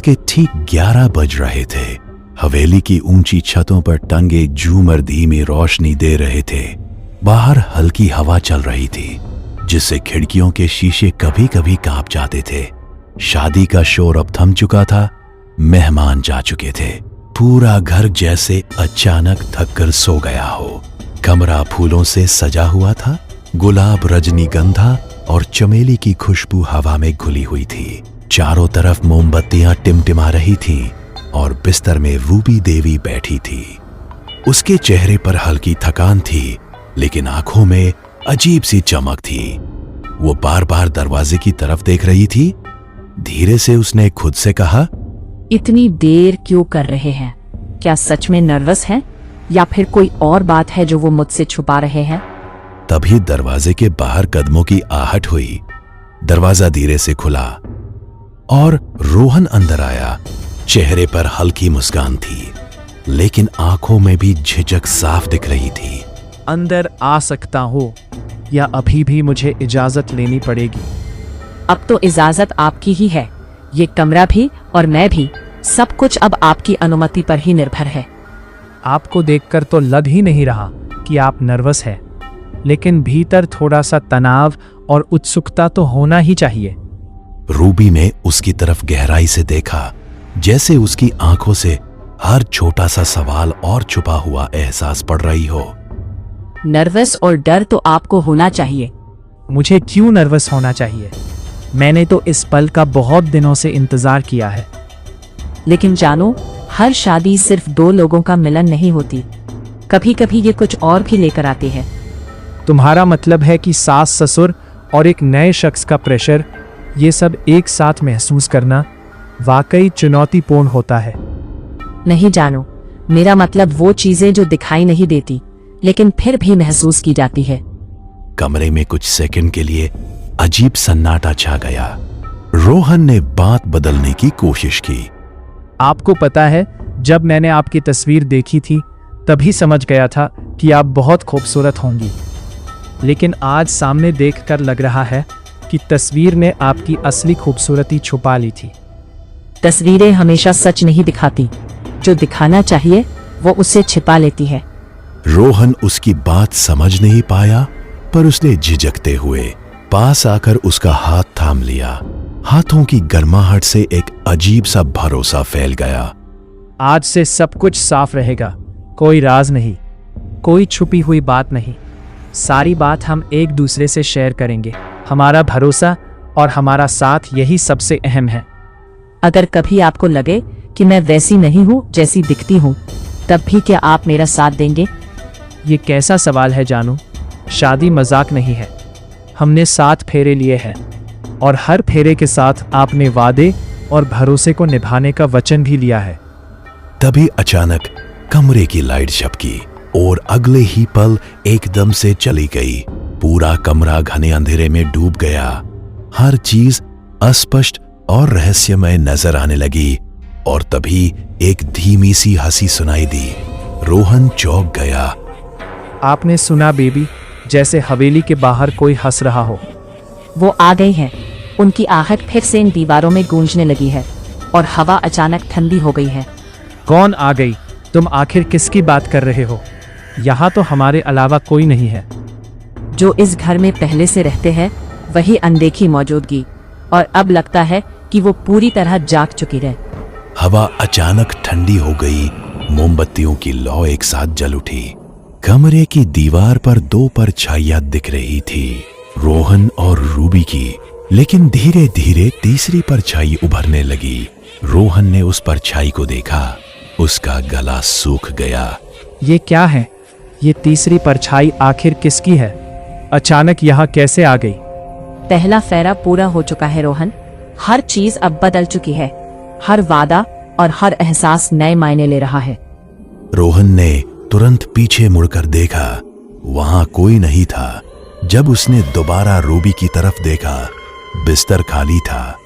के ठीक 11 बज रहे थे। हवेली की ऊंची छतों पर टंगे झूमर धीमी रोशनी दे रहे थे। बाहर हल्की हवा चल रही थी, जिससे खिड़कियों के शीशे कभी कभी कांप जाते थे। शादी का शोर अब थम चुका था। मेहमान जा चुके थे। पूरा घर जैसे अचानक थककर सो गया हो। कमरा फूलों से सजा हुआ था। गुलाब, रजनीगंधा और चमेली की खुशबू हवा में घुली हुई थी। चारों तरफ मोमबत्तियां टिमटिमा रही थीं और बिस्तर में रूबी देवी बैठी थी। उसके चेहरे पर हल्की थकान थी, लेकिन आंखों में अजीब सी चमक थी। वो बार बार दरवाजे की तरफ देख रही थी। धीरे से उसने खुद से कहा, इतनी देर क्यों कर रहे हैं? क्या सच में नर्वस हैं या फिर कोई और बात है जो वो मुझसे छुपा रहे हैं? तभी दरवाजे के बाहर कदमों की आहट हुई। दरवाजा धीरे से खुला और रोहन अंदर आया। चेहरे पर हल्की मुस्कान थी, लेकिन आंखों में भी झिझक साफ दिख रही थी। अंदर आ सकता हो या अभी भी मुझे इजाजत लेनी पड़ेगी? अब तो इजाजत आपकी ही है। ये कमरा भी और मैं भी, सब कुछ अब आपकी अनुमति पर ही निर्भर है। आपको देखकर तो लग ही नहीं रहा कि आप नर्वस हैं, लेकिन भीतर थोड़ा सा तनाव और उत्सुकता तो होना ही चाहिए। रूबी ने उसकी तरफ गहराई से देखा, जैसे उसकी आंखों से हर छोटा सा सवाल और छुपा हुआ एहसास पड़ रही हो। नर्वस और डर तो आपको होना चाहिए। मुझे क्यों नर्वस होना चाहिए? मैंने तो इस पल का बहुत दिनों से इंतजार किया है। लेकिन जानो, हर शादी सिर्फ दो लोगों का मिलन नहीं होती। कभी कभी ये कुछ और भी लेकर आते हैं। तुम्हारा मतलब है कि सास ससुर और एक नए शख्स का प्रेशर, ये सब एक साथ महसूस करना वाकई चुनौतीपूर्ण होता है। नहीं जानो, मेरा मतलब वो चीजें जो दिखाई नहीं देती लेकिन फिर भी महसूस की जाती है। कमरे में कुछ सेकंड के लिए अजीब सन्नाटा छा गया। रोहन ने बात बदलने की कोशिश की। आपको पता है, जब मैंने आपकी तस्वीर देखी थी तभी समझ गया था कि आप बहुत खूबसूरत होंगी। लेकिन आज सामने देखकर लग रहा है कि तस्वीर ने आपकी असली खूबसूरती छुपा ली थी। तस्वीरें हमेशा सच नहीं दिखाती। जो दिखाना चाहिए वो उससे छिपा लेती है। रोहन उसकी बात समझ नहीं पाया, पर उसने झिझकते हुए पास आकर उसका हाथ थाम लिया। हाथों की गर्माहट से एक अजीब सा भरोसा फैल गया। आज से सब कुछ साफ रहेगा। कोई राज नहीं, कोई छुपी हुई बात नहीं। सारी बात हम एक दूसरे से शेयर करेंगे। हमारा भरोसा और हमारा साथ, यही सबसे अहम है। अगर कभी आपको लगे कि मैं वैसी नहीं हूँ जैसी दिखती हूँ, तब भी क्या आप मेरा साथ देंगे? ये कैसा सवाल है जानू? शादी मजाक नहीं है। हमने 7 फेरे लिए हैं और हर फेरे के साथ आपने वादे और भरोसे को निभाने का वचन भी लिया है। तभी अचानक कमरे की लाइट झपकी और अगले ही पल एकदम से चली गई। पूरा कमरा घने अंधेरे में डूब गया। हर चीज अस्पष्ट और रहस्यमय नजर आने लगी और तभी एक धीमी सी हंसी सुनाई दी। रोहन चौंक गया। आपने सुना बेबी? जैसे हवेली के बाहर कोई हंस रहा हो। वो आ गई हैं। उनकी आहट फिर से इन दीवारों में गूंजने लगी है और हवा अचानक ठंडी हो गई है। कौन आ गई? तुम आखिर किसकी बात कर रहे हो? यहाँ तो हमारे अलावा कोई नहीं है। जो इस घर में पहले से रहते हैं वही अनदेखी मौजूदगी, और अब लगता है कि वो पूरी तरह जाग चुकी है। हवा अचानक ठंडी हो गई। मोमबत्तियों की लौ एक साथ जल उठी। कमरे की दीवार पर 2 परछाइयां दिख रही थी, रोहन और रूबी की। लेकिन धीरे धीरे तीसरी परछाई उभरने लगी। रोहन ने उस परछाई को देखा। उसका गला सूख गया। ये क्या है? ये तीसरी परछाई आखिर किसकी है? अचानक यहाँ कैसे आ गई? पहला फेरा पूरा हो चुका है रोहन। हर चीज अब बदल चुकी है। हर वादा और हर एहसास नए मायने ले रहा है। रोहन ने तुरंत पीछे मुड़कर देखा। वहां कोई नहीं था। जब उसने दोबारा रूबी की तरफ देखा, बिस्तर खाली था।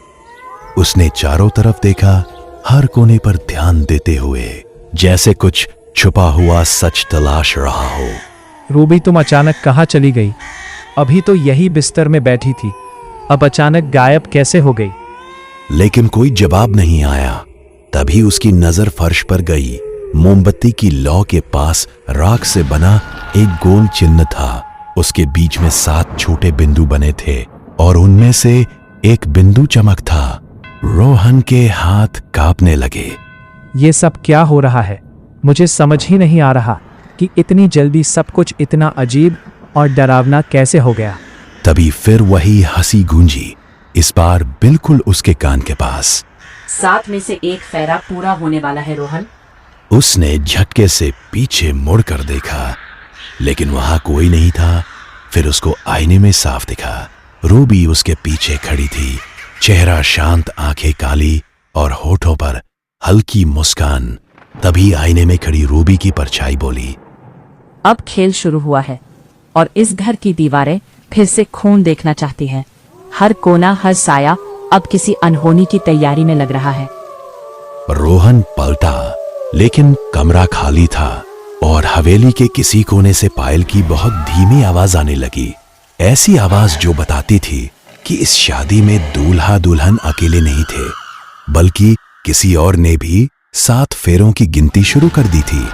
उसने चारों तरफ देखा, हर कोने पर ध्यान देते हुए, जैसे कुछ छुपा हुआ सच तलाश रहा हो। रूबी, तुम अचानक कहाँ चली गई? अभी तो यही बिस्तर में बैठी थी, अब अचानक गायब कैसे हो गई? लेकिन कोई जवाब नहीं आया। तभी उसकी नजर फर्श पर गई। मोमबत्ती की लौ के पास राख से बना एक गोल चिन्ह था। उसके बीच में 7 छोटे बिंदु बने थे और उनमें से एक बिंदु चमक था। रोहन के हाथ कांपने लगे। ये सब क्या हो रहा है? मुझे समझ ही नहीं आ रहा कि इतनी जल्दी सब कुछ इतना अजीब और डरावना कैसे हो गया। तभी फिर वही हंसी गूंजी, इस बार बिल्कुल उसके कान के पास। 7 में से एक फेरा पूरा होने वाला है रोहन। उसने झटके से पीछे मुड़कर देखा, लेकिन वहां कोई नहीं था। फिर उसको आईने में साफ दिखा। रूबी उसके पीछे खड़ी थी, चेहरा शांत, आंखें काली और होठों पर हल्की मुस्कान। तभी आईने में खड़ी रूबी की परछाई बोली, अब खेल शुरू हुआ है और इस घर की दीवारें फिर से खून देखना चाहती हैं। हर कोना, हर साया अब किसी अनहोनी की तैयारी में लग रहा है। रोहन पलटा, लेकिन कमरा खाली था और हवेली के किसी कोने से पायल की बहुत धीमी आवाज आने लगी। ऐसी आवाज जो बताती थी कि इस शादी में दूल्हा दुल्हन अकेले नहीं थे, बल्कि किसी और ने भी 7 फेरों की गिनती शुरू कर दी थी।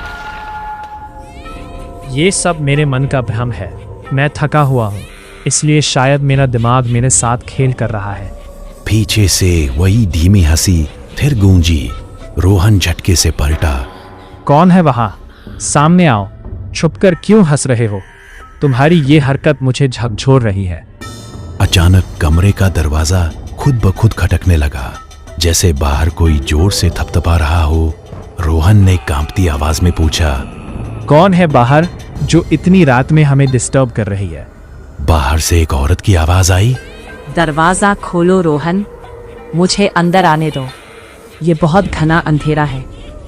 ये सब मेरे मन का भ्रम है। मैं थका हुआ हूँ, इसलिए शायद मेरा दिमाग मेरे साथ खेल कर रहा है। पीछे से वही धीमी हंसी फिर गूंजी। रोहन झटके से पलटा। कौन है वहां? सामने आओ। छुपकर क्यों हंस रहे हो? तुम्हारी ये हरकत मुझे झकझोर रही है। अचानक कमरे का दरवाजा खुद ब खुद खटकने लगा, जैसे बाहर कोई जोर से थपथपा रहा हो। रोहन ने कांपती आवाज में पूछा, कौन है बाहर जो इतनी रात में हमें डिस्टर्ब कर रही है? बाहर से एक औरत की आवाज आई, दरवाजा खोलो रोहन, मुझे अंदर आने दो। ये बहुत घना अंधेरा है।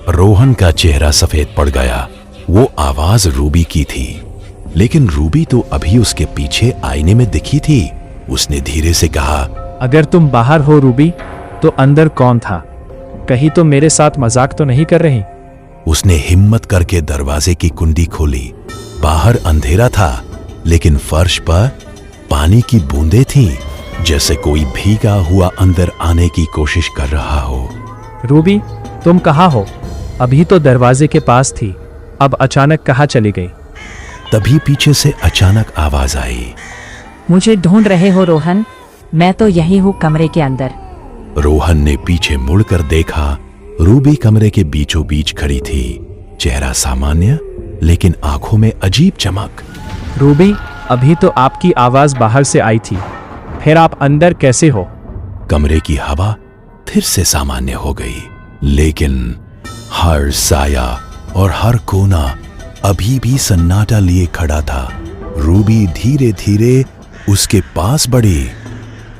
रोहन का चेहरा सफेद पड़ गया। वो आवाज रूबी की थी, लेकिन रूबी तो अभी उसके पीछे आईने में दिखी थी। उसने धीरे से कहा, अगर तुम बाहर हो रूबी, तो अंदर कौन था? कहीं तो मेरे साथ मजाक तो नहीं कर रही? उसने हिम्मत करके दरवाजे की कुंडी खोली। बाहर अंधेरा था, लेकिन फर्श पर पानी की बूंदें थीं, जैसे कोई भीगा हुआ अंदर आने की कोशिश कर रहा हो। रूबी, तुम कहाँ हो? अभी तो दरवाजे के पास थी, अब अचानक कहाँ चली गई? तभी पीछे से अचानक आवाज आई, मुझे ढूंढ रहे हो रोहन? मैं तो यही हूँ कमरे के अंदर। रोहन ने पीछे मुड़कर देखा। रूबी कमरे के बीचों बीच खड़ी थी, चेहरा सामान्य, लेकिन आंखों में अजीब चमक। रूबी, अभी तो आपकी आवाज बाहर से आई थी, फिर आप अंदर कैसे हो? कमरे की हवा फिर से सामान्य हो गई, लेकिन हर साया और हर कोना अभी भी सन्नाटा लिए खड़ा था। रूबी धीरे धीरे उसके पास बढ़ी,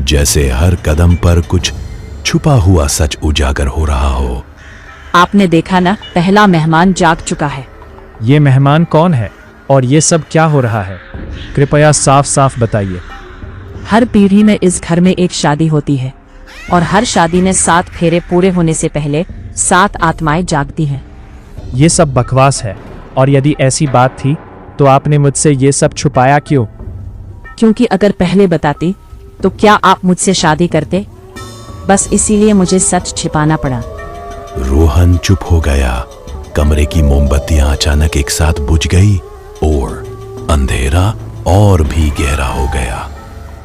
जैसे हर कदम पर कुछ छुपा हुआ सच उजागर हो रहा हो। आपने देखा ना, पहला मेहमान जाग चुका है। ये मेहमान कौन है और ये सब क्या हो रहा है? कृपया साफ साफ बताइए। हर पीढ़ी में इस घर में एक शादी होती है और हर शादी में 7 फेरे पूरे होने से पहले 7 आत्माएं जागती हैं। ये सब बकवास है, और यदि ऐसी बात थी तो आपने मुझसे ये सब छुपाया क्यों? क्योंकि अगर पहले बताती तो क्या आप मुझसे शादी करते? बस इसीलिए मुझे सच छिपाना पड़ा। रोहन चुप हो गया। कमरे की मोमबत्तियां अचानक एक साथ बुझ गई और अंधेरा और भी गहरा हो गया।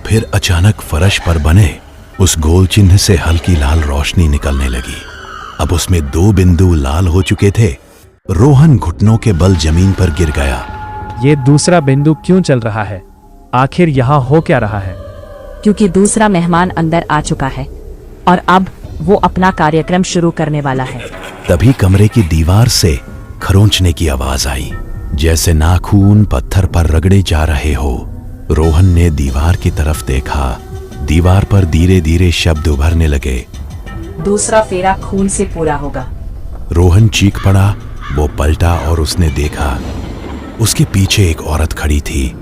फिर अचानक फर्श पर बने उस गोल चिन्ह से हल्की लाल रोशनी निकलने लगी। अब उसमें 2 बिंदु लाल हो चुके थे। रोहन घुटनों के बल जमीन पर गिर गया। ये दूसरा बिंदु क्यों चल रहा है? आखिर यहाँ हो क्या रहा है? क्योंकि दूसरा मेहमान अंदर आ चुका है और अब वो अपना कार्यक्रम शुरू करने वाला है। तभी कमरे की दीवार से खरोंचने की आवाज आई, जैसे नाखून पत्थर पर रगड़े जा रहे हो। रोहन ने दीवार की तरफ देखा। दीवार पर धीरे धीरे शब्द उभरने लगे, दूसरा फेरा खून से पूरा होगा। रोहन चीख पड़ा। वो पलटा और उसने देखा, उसके पीछे एक औरत खड़ी थी,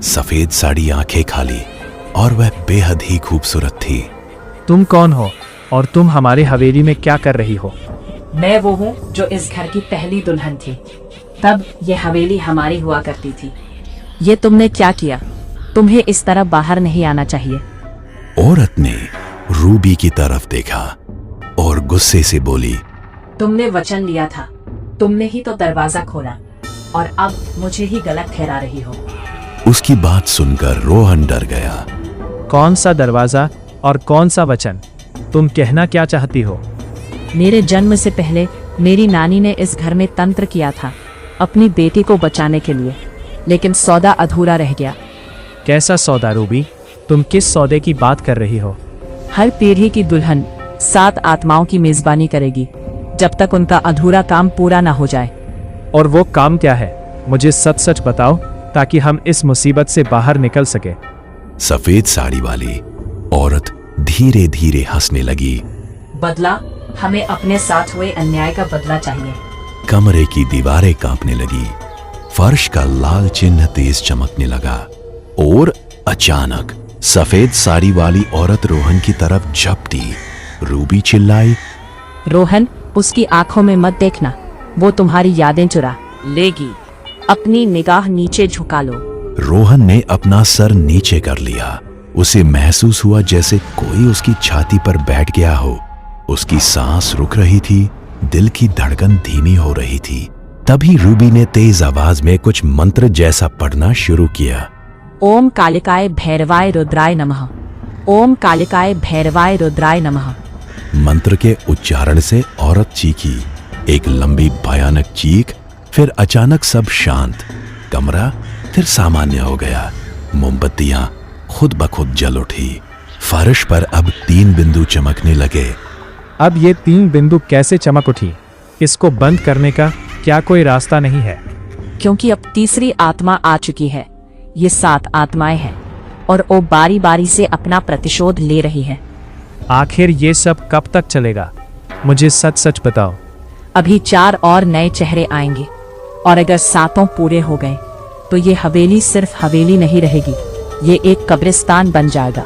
सफेद साड़ी, आंखें खाली, और वह बेहद ही खूबसूरत थी। तुम कौन हो और तुम हमारे हवेली में क्या कर रही हो? मैं वो हूँ जो इस घर की पहली दुल्हन थी। तब ये हवेली हमारी हुआ करती थी। ये तुमने क्या किया? तुम्हें इस तरह बाहर नहीं आना चाहिए। औरत ने रूबी की तरफ देखा और गुस्से से बोली, तुमने वचन लिया था, तुमने ही तो दरवाजा खोला और अब मुझे ही गलत ठहरा रही हो। उसकी बात सुनकर रोहन डर गया। कौन सा दरवाजा और कौन सा वचन? तुम कहना क्या चाहती हो? मेरे जन्म से पहले मेरी नानी ने इस घर में तंत्र किया था अपनी बेटी को बचाने के लिए, लेकिन सौदा अधूरा रह गया। कैसा सौदा रूबी? तुम किस सौदे की बात कर रही हो? हर पीढ़ी की दुल्हन 7 आत्माओं की मेजबानी करेगी जब तक उनका अधूरा काम पूरा ना हो जाए। और वो काम क्या है? मुझे सच सच बताओ ताकि हम इस मुसीबत से बाहर निकल सके। सफेद साड़ी वाली औरत धीरे धीरे हंसने लगी। बदला, हमें अपने साथ हुए अन्याय का बदला चाहिए। कमरे की दीवारें कांपने लगी, फर्श का लाल चिन्ह तेज चमकने लगा और अचानक सफेद साड़ी वाली औरत रोहन की तरफ झपटी। रूबी चिल्लाई, रोहन, उसकी आंखों में मत देखना, वो तुम्हारी यादें चुरा लेगी। अपनी निगाह नीचे झुका लो। रोहन ने अपना सर नीचे कर लिया। उसे महसूस हुआ जैसे कोई उसकी छाती पर बैठ गया हो। उसकी सांस रुक रही थी, दिल की धड़कन धीमी हो रही थी। तभी रूबी ने तेज आवाज में कुछ मंत्र जैसा पढ़ना शुरू किया। ओम कालिकाय भैरवाय रुद्राय नमः। ओम कालिकाय भैरवाय रुद्राय नमः। मंत्र के उच्चारण से औरत चीखी, एक लंबी भयानक चीख, फिर अचानक सब शांत। कमरा फिर सामान्य हो गया। मोमबत्तियां खुद ब खुद जल उठी। फर्श पर अब 3 बिंदु चमकने लगे। अब ये 3 बिंदु कैसे चमक उठी? इसको बंद करने का क्या कोई रास्ता नहीं है? क्योंकि अब तीसरी आत्मा आ चुकी है। ये 7 आत्माएं हैं और वो बारी बारी से अपना प्रतिशोध ले रही है। आखिर ये सब कब तक चलेगा? मुझे सच सच बताओ। अभी 4 और नए चेहरे आएंगे और अगर 7 पूरे हो गए तो ये हवेली सिर्फ हवेली नहीं रहेगी, ये एक कब्रिस्तान बन जाएगा।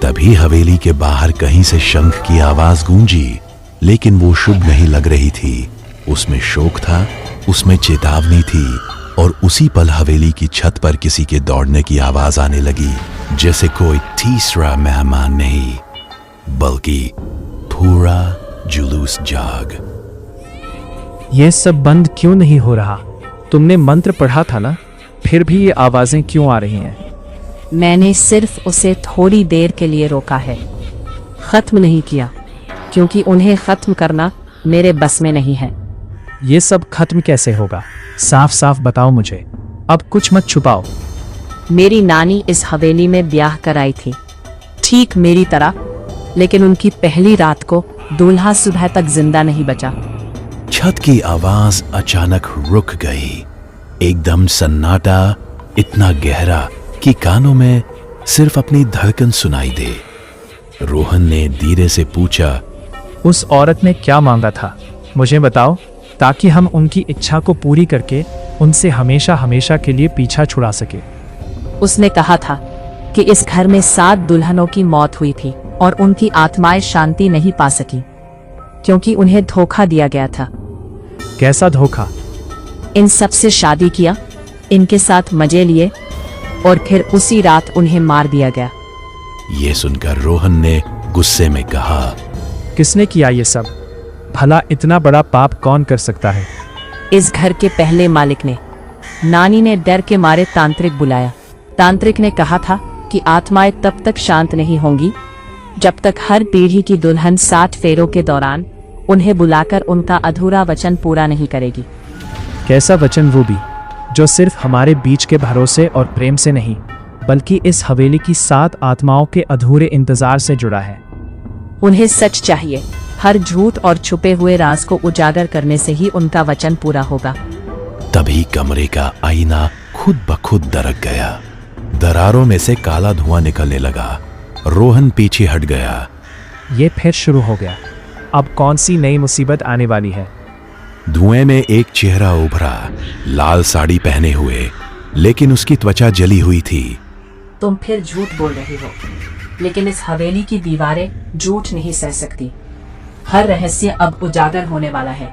तभी हवेली के बाहर कहीं से शंख की आवाज गूंजी, लेकिन वो शुभ नहीं लग रही थी। उसमें शोक था, उसमें चेतावनी थी। और उसी पल हवेली की छत पर किसी के दौड़ने की आवाज आने लगी, जैसे कोई तीसरा मेहमान नहीं बल्कि पूरा जुलूस जाग। ये सब बंद क्यों नहीं हो रहा? तुमने मंत्र पढ़ा था ना, फिर भी ये आवाजें क्यों आ रही हैं? मैंने सिर्फ उसे थोड़ी देर के लिए रोका है, खत्म नहीं किया, क्योंकि उन्हें खत्म करना मेरे बस में नहीं है। ये सब खत्म कैसे होगा? साफ साफ बताओ मुझे, अब कुछ मत छुपाओ। मेरी नानी इस हवेली में ब्याह कराई थी, ठीक मेरी तरह, लेकिन उनकी पहली रात को दूल्हा सुबह तक जिंदा नहीं बचा। छत की आवाज अचानक रुक गई। एकदम सन्नाटा, इतना गहरा कि कानों में सिर्फ अपनी धड़कन सुनाई दे। रोहन ने धीरे से पूछा, उस औरत ने क्या मांगा था? मुझे बताओ, ताकि हम उनकी इच्छा को पूरी करके उनसे हमेशा हमेशा के लिए पीछा छुड़ा सके। उसने कहा था कि इस घर में 7 दुल्हनों की मौत हुई थी और उनकी आत्माएं शांति नहीं पा सकी, क्योंकि उन्हें धोखा दिया गया था। कैसा धोखा? इन सब से शादी किया, इनके साथ मजे लिए और फिर उसी रात उन्हें मार दिया गया। ये सुनकर रोहन ने गुस्से में कहा, किसने किया ये सब? भला इतना बड़ा पाप कौन कर सकता है? इस घर के पहले मालिक ने। नानी ने डर के मारे तांत्रिक बुलाया। तांत्रिक ने कहा था कि आत्माएं तब तक शांत नहीं होंगी जब तक हर पीढ़ी की दुल्हन 7 फेरों के दौरान उन्हें बुलाकर उनका अधूरा वचन पूरा नहीं करेगी। कैसा वचन रूबी, जो सिर्फ हमारे बीच के भरोसे और प्रेम से नहीं, बल्कि इस हवेली की 7 आत्माओं के अधूरे इंतजार से जुड़ा है? उन्हें सच चाहिए। हर झूठ और छुपे हुए राज को उजागर करने से ही उनका वचन पूरा होगा। तभी कमरे का आईना खुद ब खुद दरक गया। दरारों में से काला धुआं निकलने लगा। रोहन पीछे हट गया। ये फिर शुरू हो गया। अब कौन सी नई मुसीबत आने वाली है? धुएं में एक चेहरा उभरा, लाल साड़ी पहने हुए, लेकिन उसकी त्वचा जली हुई थी। तुम फिर झूठ बोल रही हो, लेकिन इस हवेली की दीवारें झूठ नहीं सह सकती। हर रहस्य अब उजागर होने वाला है।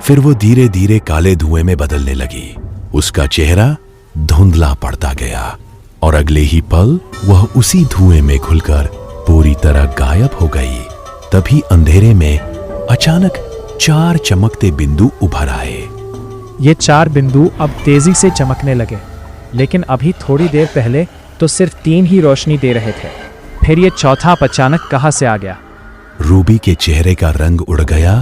फिर वो धीरे धीरे काले धुएं में बदलने लगी। उसका चेहरा धुंधला पड़ता गया और अगले ही पल वह उसी धुएं में घुलकर पूरी तरह गायब हो गई। तभी अंधेरे में अचानक 4 चमकते बिंदु उभर आए। ये 4 बिंदु अब तेजी से चमकने लगे, लेकिन अभी थोड़ी देर पहले तो सिर्फ 3 ही रोशनी दे रहे थे। फिर ये चौथा अचानक कहाँ से आ गया? रूबी के चेहरे का रंग उड़ गया।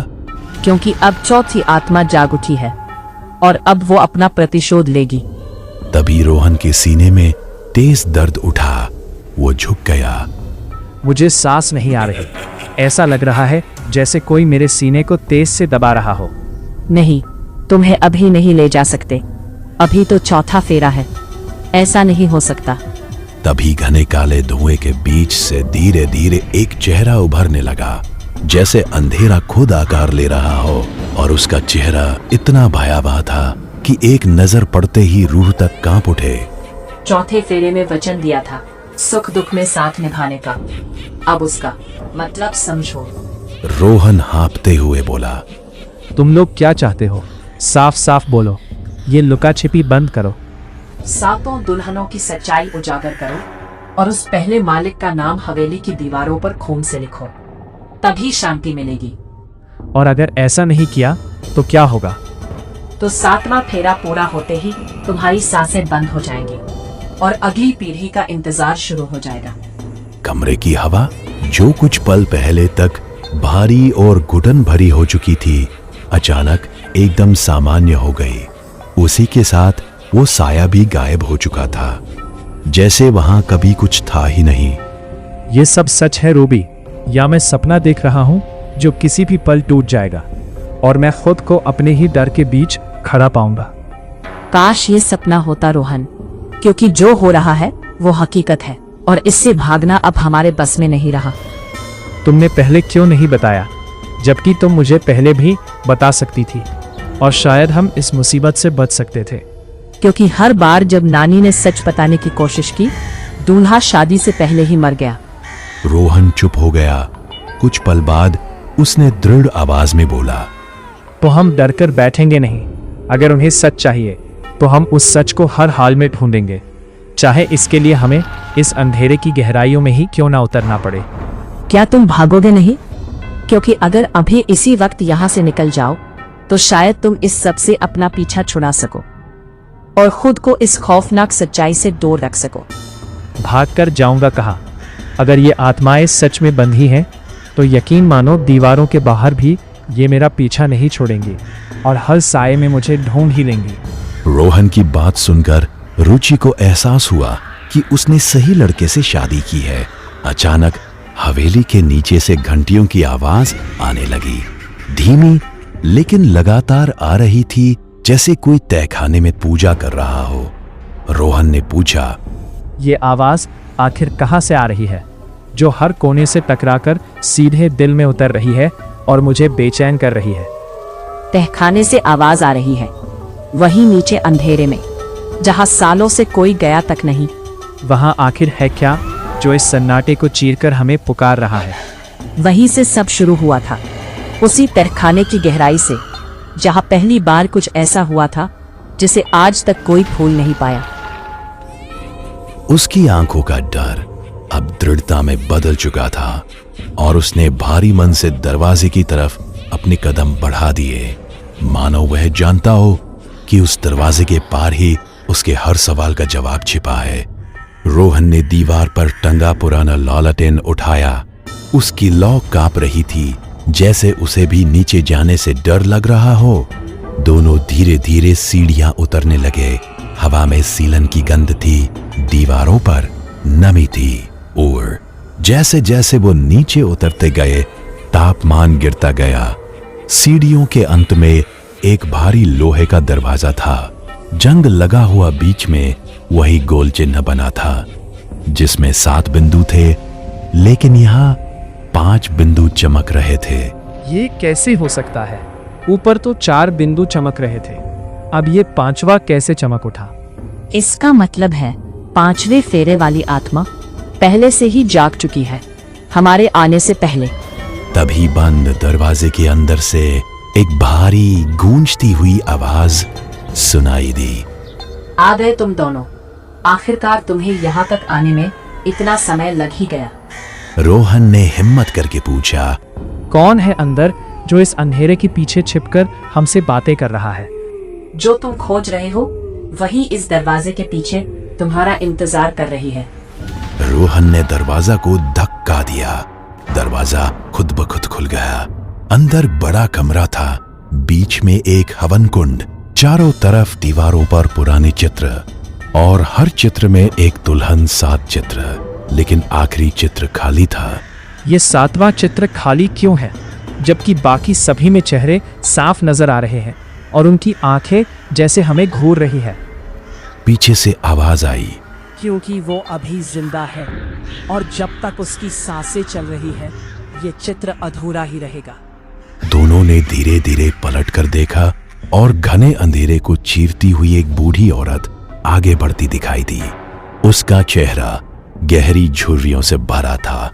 क्योंकि अब चौथी आत्मा जाग उठी है और अब वो अपना प्रतिशोध लेगी। तभी रोहन के सीने में तेज दर्द उठा। वो झुक गया। मुझे सांस नहीं आ रही। ऐसा लग रहा है जैसे कोई मेरे सीने को तेज से दबा रहा हो। नहीं, तुम्हें अभी नहीं ले जा सकते। अभी तो चौथा फेरा है, ऐसा नहीं हो सकता। तभी घने काले धुएं के बीच से धीरे धीरे एक चेहरा उभरने लगा, जैसे अंधेरा खुद आकार ले रहा हो। और उसका चेहरा इतना भयावह था कि एक नजर पड़ते ही रूह तक कांप उठे। चौथे फेरे में वचन दिया था सुख दुख में साथ निभाने का, अब उसका मतलब समझो। रोहन हाँफते हुए बोला, तुम लोग क्या चाहते हो? साफ साफ बोलो। ये लुका छिपी बंद करो। सातों दुल्हनों की सच्चाई उजागर करो और उस पहले मालिक का नाम हवेली की दीवारों पर खून से लिखो, तभी शांति मिलेगी। और अगर ऐसा नहीं किया तो क्या होगा? तो 7वां फेरा पूरा होते ही तुम्हारी सांसें बंद हो जाएंगी और अगली पीढ़ी का इंतजार शुरू हो जाएगा। कमरे की हवा जो कुछ पल पहले तक भारी और घुटन भरी हो चुकी थी, अचानक एकदम सामान्य हो गई। उसी के साथ वो साया भी गायब हो चुका था, जैसे वहां कभी कुछ था ही नहीं। ये सब सच है रूबी, या मैं सपना देख रहा हूँ जो किसी भी पल टूट जाएगा और मैं खुद को अपने ही डर के बीच खड़ा पाऊंगा? काश ये सपना होता रोहन, क्योंकि जो हो रहा है वो हकीकत है और इससे भागना अब हमारे बस में नहीं रहा। तुमने पहले क्यों नहीं बताया, जबकि तुम मुझे पहले भी बता सकती थी और शायद हम इस मुसीबत से बच सकते थे। क्योंकि हर बार जब नानी ने सच बताने की कोशिश की, दूल्हा शादी से पहले ही मर गया। रोहन चुप हो गया। कुछ पल बाद उसने दृढ़ आवाज में बोला, तो हम डर कर बैठेंगे नहीं। अगर उन्हें सच चाहिए तो हम उस सच को हर हाल में ढूंढेंगे, चाहे इसके लिए हमें इस अंधेरे की गहराइयों में ही क्यों ना उतरना पड़े। क्या तुम भागोगे नहीं? क्योंकि अगर अभी इसी वक्त यहाँ से निकल जाओ तो शायद तुम इस सब से अपना पीछा छुड़ा सको और खुद को इस खौफनाक सच्चाई से दूर रख सको। भाग कर जाऊंगा कहाँ? अगर ये आत्माएं सच में बंधी हैं तो यकीन मानो दीवारों के बाहर भी ये मेरा पीछा नहीं छोड़ेंगी और हर साये में मुझे ढूंढ ही लेंगी। रोहन की बात सुनकर रुचि को एहसास हुआ कि उसने सही लड़के से शादी की है। अचानक हवेली के नीचे से घंटियों की आवाज आने लगी, धीमी लेकिन लगातार आ रही थी, जैसे कोई तहखाने में पूजा कर रहा हो। रोहन ने पूछा, ये आवाज आखिर कहाँ से आ रही है, जो हर कोने से टकराकर सीधे दिल में उतर रही है और मुझे बेचैन कर रही है? तहखाने से आवाज आ रही है, वहीं नीचे अंधेरे में, जहाँ सालों से कोई गया तक नहीं। वहाँ आखिर है क्या जो इस सन्नाटे को चीरकर हमें पुकार रहा है? वहीं से सब शुरू हुआ था, उसी तहखाने की गहराई से, जहाँ पहली बार कुछ ऐसा हुआ था जिसे आज तक कोई भूल नहीं पाया। उसकी आंखों का डर अब दृढ़ता में बदल चुका था और उसने भारी मन से दरवाजे की तरफ अपने कदम बढ़ा दिए, मानो वह जानता हो कि उस दरवाजे के पार ही उसके हर सवाल का जवाब छिपा है। रोहन ने दीवार पर टंगा पुराना लालटेन उठाया। उसकी लौ कांप रही थी, जैसे उसे भी नीचे जाने से डर लग रहा हो। दोनों धीरे धीरे सीढ़ियां उतरने लगे। हवा में सीलन की गंध थी, दीवारों पर नमी थी और जैसे जैसे वो नीचे उतरते गए तापमान गिरता गया। सीढ़ियों के अंत में एक भारी लोहे का दरवाजा था। जंग लगा हुआ बीच में वही गोल चिन्ह बना था, जिसमें 7 बिंदु थे, लेकिन यहाँ 5 बिंदु चमक रहे थे। ये कैसे हो सकता है? ऊपर तो 4 बिंदु चमक रहे थे, अब ये 5वां कैसे चमक उठा? इसका मतलब है 5वें फेरे वाली आत्मा पहले से ही जाग चुकी है, हमारे आने से पहले। तभी बंद दरवाजे के अंदर से एक भारी गूंजती हुई आवाज सुनाई दी। आ गए तुम दोनों, आखिरकार तुम्हें यहाँ तक आने में इतना समय लग ही गया। रोहन ने हिम्मत करके पूछा, कौन है अंदर जो इस अंधेरे के पीछे छिपकर हमसे बातें कर रहा है। जो तुम खोज रहे हो वही इस दरवाजे के पीछे तुम्हारा इंतजार कर रही है। रोहन ने दरवाजा को धक्का दिया। दरवाजा खुद ब खुद खुल गया। अंदर बड़ा कमरा था, बीच में एक हवन कुंड, चारों तरफ दीवारों पर पुराने चित्र और हर चित्र में एक दुल्हन, 7 चित्र, लेकिन आखिरी चित्र खाली था। ये 7वां चित्र खाली क्यों है, जबकि बाकी सभी में चेहरे साफ नजर आ रहे हैं और उनकी आंखें जैसे हमें घूर रही है। पीछे से आवाज आई, क्योंकि वो अभी जिंदा है और जब तक उसकी सांसें चल रही है ये चित्र अधूरा ही रहेगा। दोनों ने धीरे धीरे पलट कर देखा और घने अंधेरे को चीरती हुई एक बूढ़ी औरत आगे बढ़ती दिखाई दी। उसका चेहरा गहरी झुर्रियों से भरा था,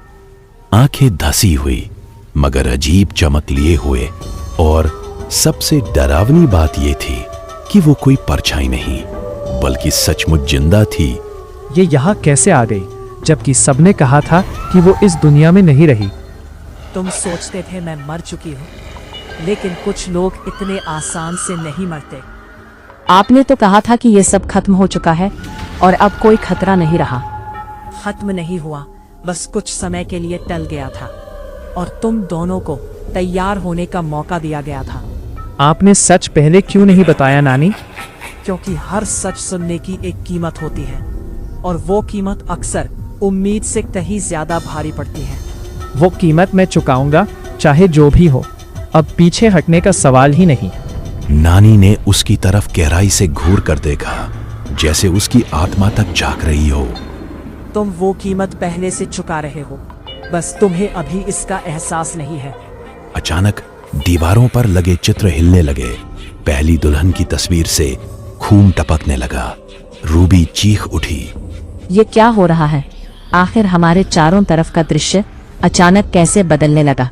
आंखें धसी हुई मगर अजीब चमक लिए हुए, और सबसे डरावनी बात यह थी कि वो कोई परछाई नहीं बल्कि सचमुच जिंदा थी। ये यहाँ कैसे आ गई, जबकि सबने कहा था कि वो इस दुनिया में नहीं रही। तुम सोचते थे मैं मर चुकी हूँ, लेकिन कुछ लोग इतने आसान से नहीं मरते। आपने तो कहा था कि ये सब खत्म हो चुका है और अब कोई खतरा नहीं रहा। खत्म नहीं हुआ, बस कुछ समय के लिए टल गया था और तुम दोनों को तैयार होने का मौका दिया गया था। आपने सच पहले क्यों नहीं बताया नानी? क्योंकि हर सच सुनने की एक कीमत होती है और वो कीमत अक्सर उम्मीद से कहीं ज्यादा भारी पड़ती है। वो कीमत मैं चुकाऊंगा, चाहे जो भी हो। अब पीछे हटने का सवाल ही नहीं। नानी ने उसकी तरफ गहराई से घूर कर देखा, जैसे उसकी आत्मा तक झांक रही हो। तुम वो कीमत पहले से चुका रहे हो, बस तुम्हें अभी इसका एहसास नहीं है। अचानक दीवारों पर लगे चित्र हिलने लगे। पहली दुल्हन की तस्वीर से खून टपकने लगा। रूबी चीख उठी, ये क्या हो रहा है? आखिर हमारे चारों तरफ का दृश्य अचानक कैसे बदलने लगा?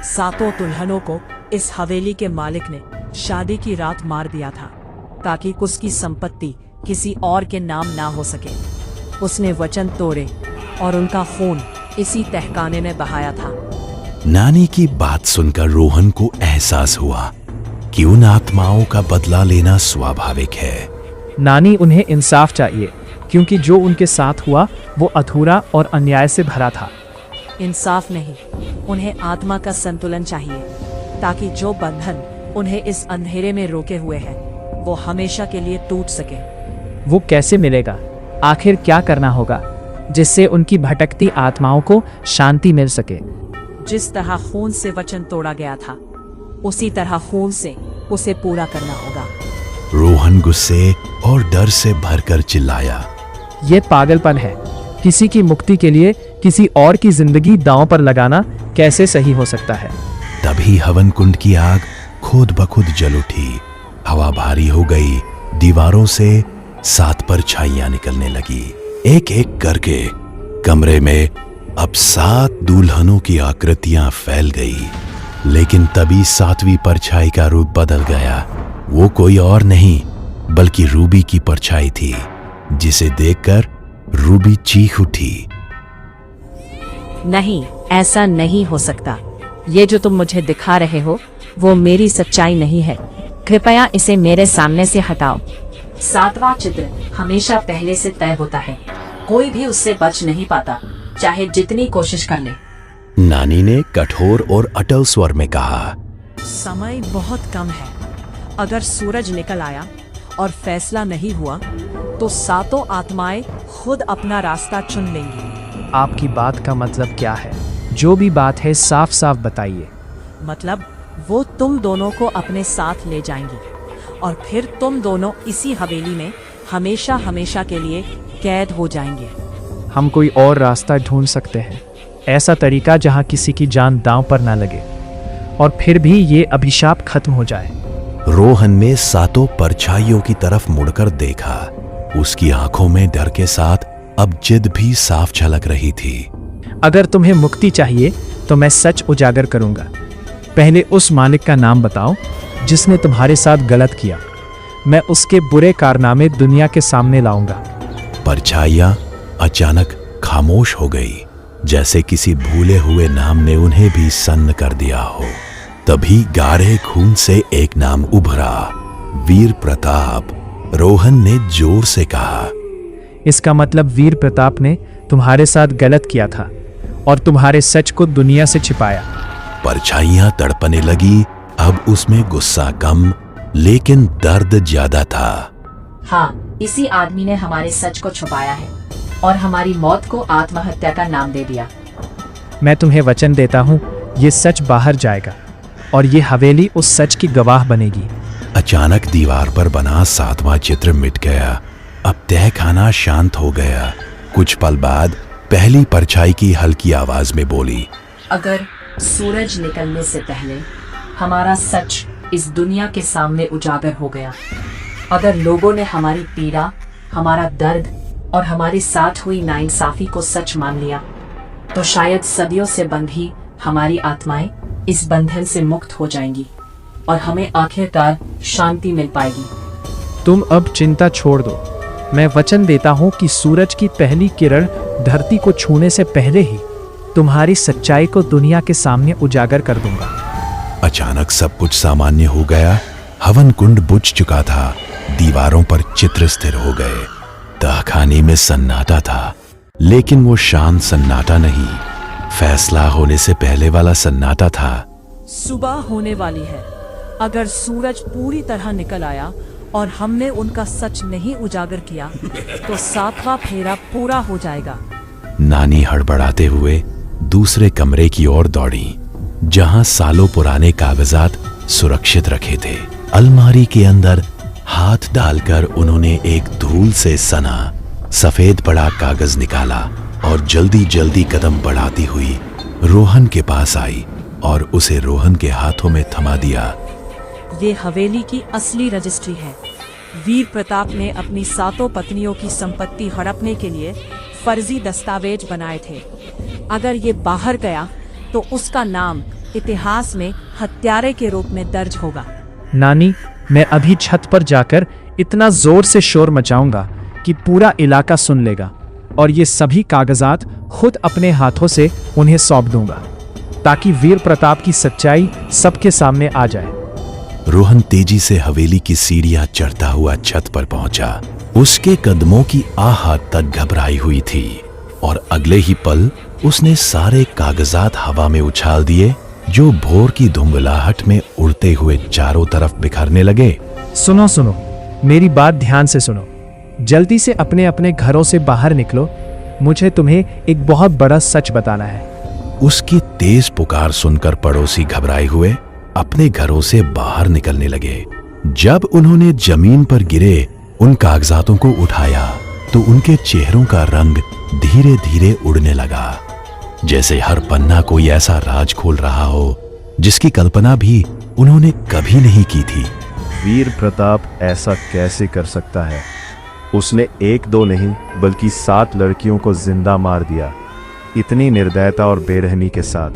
7 दुल्हनों को इस हवेली के मालिक ने शादी की रात मार दिया था ताकि उसकी संपत्ति किसी और के नाम ना हो सके। उसने वचन तोड़े और उनका खून इसी तहखाने में बहाया था। नानी की बात सुनकर रोहन को एहसास हुआ कि उन आत्माओं का बदला लेना स्वाभाविक है। नानी, उन्हें इंसाफ चाहिए, क्योंकि जो उनके साथ हुआ वो अधूरा और अन्याय से भरा था। इंसाफ नहीं, उन्हें आत्मा का संतुलन चाहिए ताकि जो बंधन उन्हें इस अंधेरे में रोके हुए हैं वो हमेशा के लिए टूट सके। वो कैसे मिलेगा? आखिर क्या करना होगा जिससे उनकी भटकती आत्माओं को शांति मिल सके? जिस तरह खून से वचन तोड़ा गया था उसी तरह खून से उसे पूरा करना होगा। रोहन गुस्से और डर से भरकर चिल्लाया, ये पागलपन है। किसी की मुक्ति के लिए किसी और की जिंदगी दांव पर लगाना कैसे सही हो सकता है? तभी हवन कुंड की आग खुद ब खुद जल उठी। हवा भारी हो गई। दीवारों से 7 परछाइयां निकलने लगी। एक एक करके कमरे में अब 7 दुल्हनों की आकृतियां फैल गई। लेकिन तभी 7वीं परछाई का रूप बदल गया। वो कोई और नहीं बल्कि रूबी की परछाई थी, जिसे देखकर रूबी चीख उठी। नहीं, ऐसा नहीं हो सकता। ये जो तुम मुझे दिखा रहे हो वो मेरी सच्चाई नहीं है। कृपया इसे मेरे सामने से हटाओ। 7वां चित्र हमेशा पहले से तय होता है। कोई भी उससे बच नहीं पाता, चाहे जितनी कोशिश कर ले। नानी ने कठोर और अटल स्वर में कहा, समय बहुत कम है। अगर सूरज निकल आया और फैसला नहीं हुआ तो 7 आत्माएं खुद अपना रास्ता चुन लेंगी। आपकी बात का मतलब क्या है? जो भी बात है साफ साफ बताइए। मतलब वो तुम दोनों को अपने साथ ले जाएंगी और फिर तुम दोनों इसी हवेली में हमेशा हमेशा के लिए कैद हो जाएंगे। हम कोई और रास्ता ढूंढ सकते हैं, ऐसा तरीका जहां किसी की जान दांव पर ना लगे और फिर भी ये अभिशाप खत्म हो जाए। रोहन ने 7 परछाइयों की तरफ मुड़कर देखा। उसकी आंखों में डर के साथ अब जिद भी साफ झलक रही थी। अगर तुम्हें मुक्ति चाहिए तो मैं सच उजागर करूंगा। पहले उस मालिक का नाम बताओ जिसने तुम्हारे साथ गलत किया। मैं उसके बुरे कारनामे दुनिया के सामने लाऊंगा। परछाइयां अचानक खामोश हो गई, जैसे किसी भूले हुए नाम ने उन्हें भी सन्न कर दिया हो। तभी गाढ़े खून से एक नाम उभरा, वीर प्रताप। रोहन ने जोर से कहा, इसका मतलब वीर प्रताप ने तुम्हारे साथ गलत किया था और तुम्हारे सच को दुनिया से छिपाया। परछाइयां तड़पने लगी। अब उसमें गुस्सा कम लेकिन दर्द ज्यादा था। हाँ, इसी आदमी ने हमारे सच को छुपाया है और हमारी मौत को आत्महत्या का नाम दे दिया। मैं तुम्हें वचन देता हूँ, ये सच बाहर जाएगा और ये हवेली उस सच की गवाह बनेगी। अचानक दीवार पर बना 7वां चित्र मिट गया। अब तहखाना शांत हो गया। कुछ पल बाद पहली परछाई की हल्की आवाज में बोली, अगर सूरज निकलने से पहले हमारा सच इस दुनिया के सामने उजागर हो गया, अगर लोगों ने हमारी पीड़ा, हमारा दर्द और हमारे साथ हुई नाइंसाफी को सच मान लिया, तो शायद सदियों से बंधी हमारी आत्माएं इस बंधन से मुक्त हो जाएंगी और हमें आखिरकार शांति मिल पाएगी। तुम अब चिंता छोड़ दो। मैं वचन देता हूँ कि सूरज की पहली किरण धरती को छूने से पहले ही तुम्हारी सच्चाई को दुनिया के सामने उजागर कर दूंगा। अचानक सब कुछ सामान्य हो गया। हवन कुंड बुझ चुका था। दीवारों पर चित्र स्थिर हो गए। तहखाने में सन्नाटा था, लेकिन वो शांत सन्नाटा नहीं, फैसला होने से पहले वाला सन्नाटा था। सुबह होने वाली है। अगर सूरज पूरी तरह निकल आया और हमने उनका सच नहीं उजागर किया तो 7वां फेरा पूरा हो जाएगा। नानी हड़बड़ाते हुए दूसरे कमरे की ओर दौड़ी, जहां सालों पुराने कागजात सुरक्षित रखे थे। अलमारी के अंदर हाथ डालकर उन्होंने एक धूल से सना सफेद बड़ा कागज निकाला और जल्दी जल्दी कदम बढ़ाती हुई रोहन के पास आई और उसे रोहन के हाथों में थमा दिया। ये हवेली की असली रजिस्ट्री है। वीर प्रताप ने अपनी 7 पत्नियों की संपत्ति हड़पने के लिए फर्जी दस्तावेज बनाए थे। अगर ये बाहर गया तो उसका नाम इतिहास में हत्यारे के रूप में दर्ज होगा। नानी, मैं अभी छत पर जाकर इतना जोर से शोर मचाऊंगा कि पूरा इलाका सुन लेगा और ये सभी कागजात खुद अपने हाथों से उन्हें सौंप दूंगा, ताकि वीर प्रताप की सच्चाई सबके सामने आ जाए। रोहन तेजी से हवेली की सीढ़ियां चढ़ता हुआ छत पर पहुंचा। उसके कदमों की आहट तक घबराई हुई थी और अगले ही पल उसने सारे कागजात हवा में उछाल दिए, जो भोर की धुंधलाहट में उड़ते हुए चारों तरफ बिखरने लगे। सुनो सुनो, मेरी बात ध्यान से सुनो। जल्दी से अपने अपने घरों से बाहर निकलो। मुझे तुम्हें एक बहुत बड़ा सच बताना है। उसकी तेज पुकार सुनकर पड़ोसी घबराए हुए अपने घरों से बाहर निकलने लगे। जब उन्होंने जमीन पर गिरे उन कागजातों को उठाया तो उनके चेहरों का रंग धीरे धीरे उड़ने लगा, जैसे हर पन्ना कोई ऐसा राज खोल रहा हो जिसकी कल्पना भी उन्होंने कभी नहीं की थी। वीर प्रताप ऐसा कैसे कर सकता है? उसने 1-2 नहीं बल्कि 7 लड़कियों को जिंदा मार दिया, इतनी निर्दयता और बेरहमी के साथ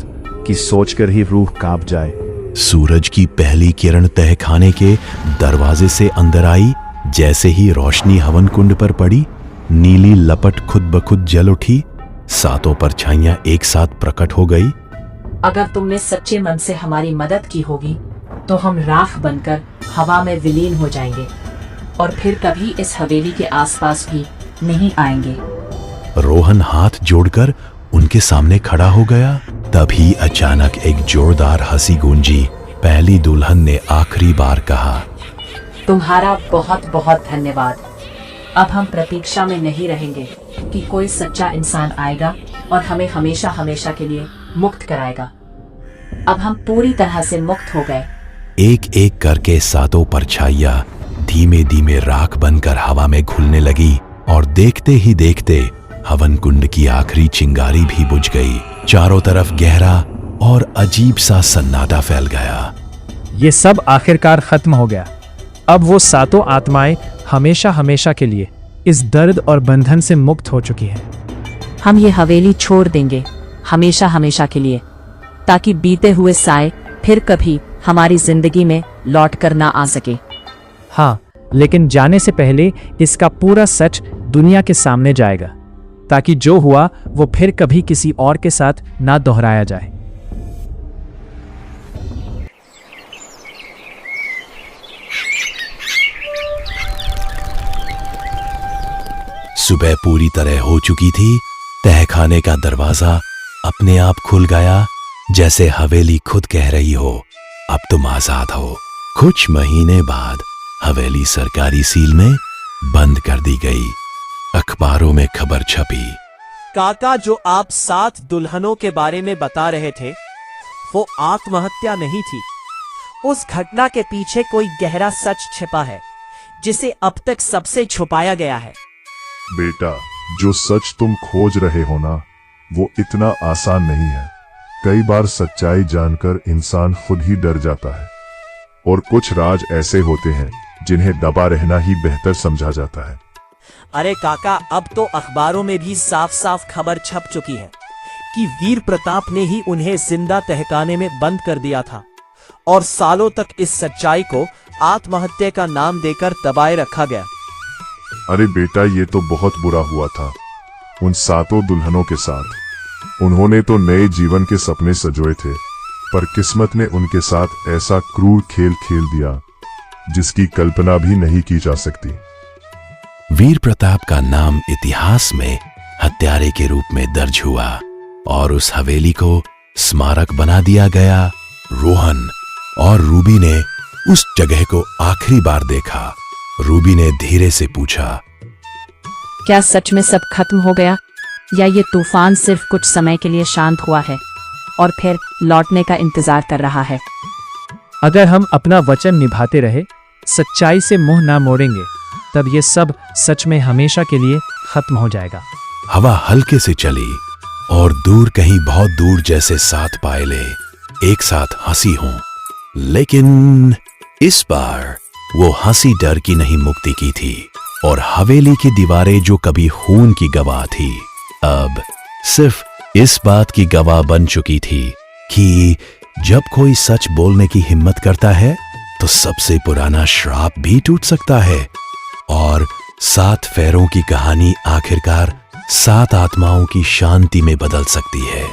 कि सोचकर ही रूह कांप जाए। सूरज की पहली किरण तहखाने के दरवाजे से अंदर आई। जैसे ही रोशनी हवन कुंड पर पड़ी, नीली लपट खुद ब खुद जल उठी। 7 परछाइयां एक साथ प्रकट हो गई। अगर तुमने सच्चे मन से हमारी मदद की होगी तो हम राख बनकर हवा में विलीन हो जाएंगे और फिर कभी इस हवेली के आसपास भी नहीं आएंगे। रोहन हाथ जोड़कर उनके सामने खड़ा हो गया। तभी अचानक एक जोरदार हंसी गूंजी। पहली दुल्हन ने आखिरी बार कहा, तुम्हारा बहुत बहुत धन्यवाद। अब हम प्रतीक्षा में नहीं रहेंगे कि कोई सच्चा इंसान आएगा और हमें हमेशा हमेशा के लिए मुक्त कराएगा। अब हम पूरी तरह से मुक्त हो गए। एक एक करके 7 परछाइयां धीमे धीमे राख बनकर हवा में घुलने लगी और देखते ही देखते हवन कुंड की आखिरी चिंगारी भी बुझ गई। चारों तरफ गहरा और अजीब सा सन्नाटा फैल गया। ये सब आखिरकार खत्म हो गया। अब वो 7 आत्माएं हमेशा हमेशा के लिए इस दर्द और बंधन से मुक्त हो चुकी हैं। हम ये हवेली छोड़ देंगे हमेशा हमेशा के लिए, ताकि बीते हुए साए फिर कभी हमारी जिंदगी में लौट कर ना आ सके। हाँ, लेकिन जाने से पहले इसका पूरा सच दुनिया के सामने जाएगा, ताकि जो हुआ वो फिर कभी किसी और के साथ ना दोहराया जाए। सुबह पूरी तरह हो चुकी थी। तहखाने का दरवाजा अपने आप खुल गया, जैसे हवेली खुद कह रही हो, अब तुम आजाद हो। कुछ महीने बाद हवेली सरकारी सील में बंद कर दी गई। अखबारों में खबर छपी। काका, जो आप 7 दुल्हनों के बारे में बता रहे थे, वो आत्महत्या नहीं थी। उस घटना के पीछे कोई गहरा सच छिपा है, जिसे अब तक सबसे छुपाया गया है। बेटा, जो सच तुम खोज रहे हो ना, वो इतना आसान नहीं है। कई बार सच्चाई जानकर इंसान खुद ही डर जाता है, और कुछ राज ऐसे होते हैं जिन्हें दबा रहना ही बेहतर समझा जाता है। अरे काका, अब तो अखबारों में भी साफ साफ खबर छप चुकी है कि वीर प्रताप ने ही उन्हें जिंदा तहखाने में बंद कर दिया था, और सालों तक इस सच्चाई को आत्महत्या का नाम देकर दबाए रखा गया। अरे बेटा, ये तो बहुत बुरा हुआ था उन 7 दुल्हनों के साथ। उन्होंने तो नए जीवन के सपने सजोए थे, पर किस्मत ने उनके साथ ऐसा क्रूर खेल खेल दिया जिसकी कल्पना भी नहीं की जा सकती। वीर प्रताप का नाम इतिहास में हत्यारे के रूप में दर्ज हुआ, और उस हवेली को स्मारक बना दिया गया। रोहन और रूबी ने उस जगह को आखिरी बार देखा। रूबी ने धीरे से पूछा, क्या सच में सब खत्म हो गया, या ये तूफान सिर्फ कुछ समय के लिए शांत हुआ है और फिर लौटने का इंतजार कर रहा है? अगर हम अपना वचन निभाते रहे, सच्चाई से मुंह ना मोड़ेंगे, तब ये सब सच में हमेशा के लिए खत्म हो जाएगा। हवा हल्के से चली, और दूर कहीं बहुत दूर जैसे 7 पायले एक साथ हंसी हों। लेकिन इस बार वो हंसी डर की नहीं, मुक्ति की थी। और हवेली की दीवारें जो कभी खून की गवाह थी, अब सिर्फ इस बात की गवाह बन चुकी थी कि जब कोई सच बोलने की हिम्मत करता है, तो सबसे पुराना श्राप भी टूट सकता है। और 7 फेरों की कहानी आखिरकार 7 आत्माओं की शांति में बदल सकती है।